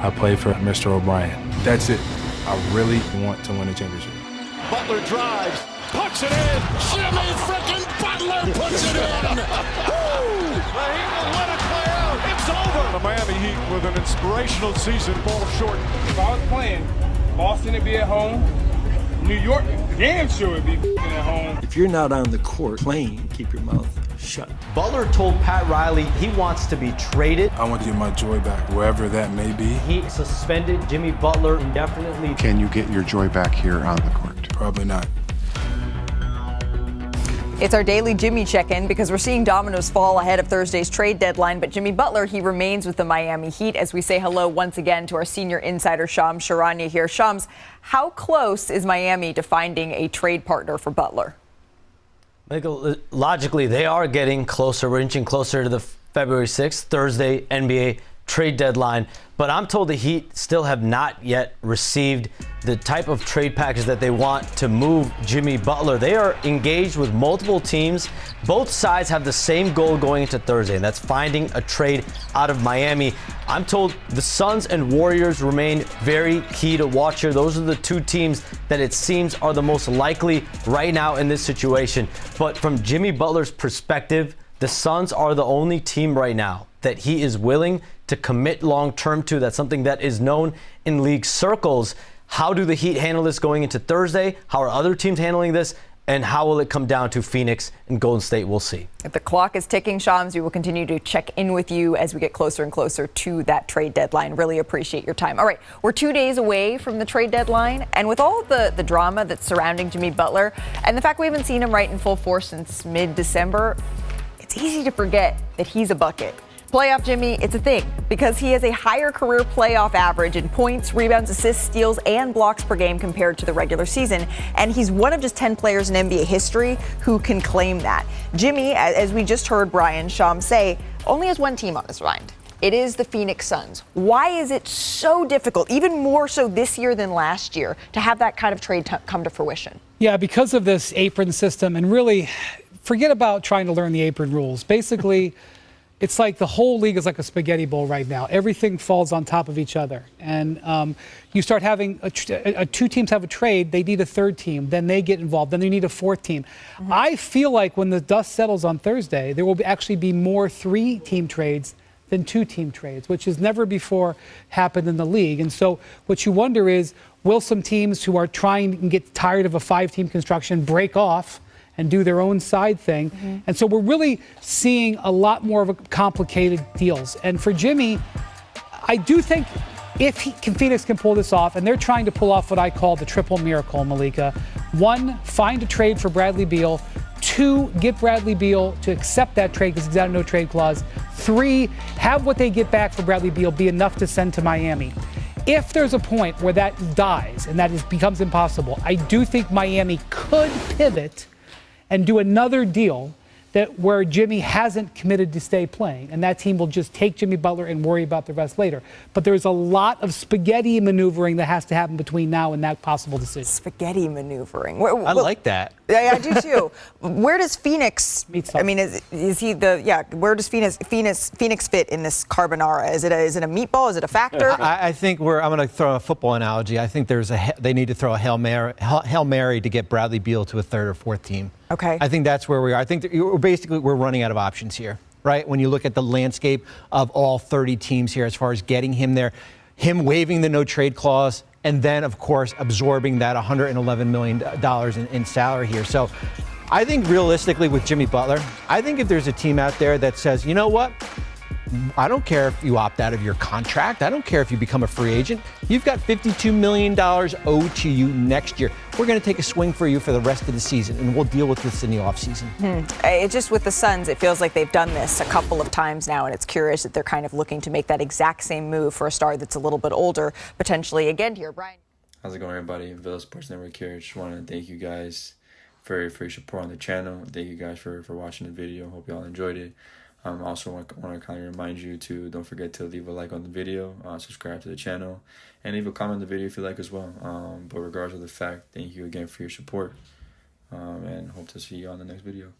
I play for Mr. O'Brien. That's it. I really want to win a championship. Butler drives, puts it in. Jimmy freaking Butler puts it in. Woo! The Heat will let it play out. It's over. The Miami Heat with an inspirational season fall short. If I was playing, Boston would be at home. New York, damn sure would be at home. If you're not on the court playing, keep your mouth shut. Butler told Pat Riley he wants to be traded. I want to get my joy back, wherever that may be. He suspended Jimmy Butler indefinitely. Can you get your joy back here on the court? Probably not. It's our daily Jimmy check-in because we're seeing dominoes fall ahead of Thursday's trade deadline. But Jimmy Butler, he remains with the Miami Heat as we say hello once again to our senior insider, Shams Charania here. Shams, how close is Miami to finding a trade partner for Butler? Michael, logically, they are getting closer. We're inching closer to the February 6th, Thursday, NBA trade deadline. But I'm told the Heat still have not yet received the type of trade package that they want to move Jimmy Butler. They are engaged with multiple teams. Both sides have the same goal going into Thursday, and that's finding a trade out of Miami. I'm told the Suns and Warriors remain very key to watch here. Those are the two teams that it seems are the most likely right now in this situation. But from Jimmy Butler's perspective, the Suns are the only team right now that he is willing to commit long-term to. That's something that is known in league circles. How do the Heat handle this going into Thursday? How are other teams handling this? And how will it come down to Phoenix and Golden State? We'll see. If the clock is ticking, Shams, we will continue to check in with you as we get closer and closer to that trade deadline. Really appreciate your time. All right, we're 2 days away from the trade deadline. And with all the drama that's surrounding Jimmy Butler and the fact we haven't seen him right in full force since mid-December, it's easy to forget that he's a bucket. Playoff Jimmy, it's a thing because he has a higher career playoff average in points, rebounds, assists, steals, and blocks per game compared to the regular season. And he's one of just 10 players in NBA history who can claim that. Jimmy, as we just heard Brian Shams say, only has one team on his mind. It is the Phoenix Suns. Why is it so difficult, even more so this year than last year, to have that kind of trade come to fruition? Yeah, because of this apron system, and really forget about trying to learn the apron rules. Basically, it's like the whole league is like a spaghetti bowl right now. Everything falls on top of each other. And you start having two teams have a trade, they need a third team, then they get involved, then they need a fourth team. Mm-hmm. I feel like when the dust settles on Thursday, there will actually be more 3-team trades than 2-team trades, which has never before happened in the league. And so what you wonder is, will some teams who are trying and get tired of a 5-team construction break off and do their own side thing? Mm-hmm. And so we're really seeing a lot more of a complicated deals. And for Jimmy, I do think if Phoenix can pull this off, and they're trying to pull off what I call the triple miracle, Malika. 1, find a trade for Bradley Beal. 2, get Bradley Beal to accept that trade because he's got a no-trade clause. 3, have what they get back for Bradley Beal be enough to send to Miami. If there's a point where that dies and that becomes impossible, I do think Miami could pivot and do another deal where Jimmy hasn't committed to stay playing, and that team will just take Jimmy Butler and worry about the rest later. But there's a lot of spaghetti maneuvering that has to happen between now and that possible decision. Spaghetti maneuvering. I like that. Yeah, I do too. Where does Phoenix? I mean, is he the? Yeah, where does Phoenix fit in this carbonara? Is it a meatball? Is it a factor? I think I'm going to throw a football analogy. I think they need to throw a Hail Mary to get Bradley Beal to a third or fourth team. Okay. I think that's where we are. I think we're running out of options here, right? When you look at the landscape of all 30 teams here, as far as getting him there, him waiving the no trade clause, and then, of course, absorbing that $111 million in salary here. So I think realistically with Jimmy Butler, I think if there's a team out there that says, you know what, I don't care if you opt out of your contract. I don't care if you become a free agent. You've got $52 million owed to you next year. We're going to take a swing for you for the rest of the season, and we'll deal with this in the offseason. It's just with the Suns, it feels like they've done this a couple of times now, and it's curious that they're kind of looking to make that exact same move for a star that's a little bit older, potentially again here. Brian. How's it going, everybody? Villa Sports Network here. Just want to thank you guys for your support on the channel. Thank you guys for watching the video. Hope you all enjoyed it. Also want to kind of remind you to don't forget to leave a like on the video, subscribe to the channel, and leave a comment on the video if you like as well. But regardless of the fact, thank you again for your support, and hope to see you on the next video.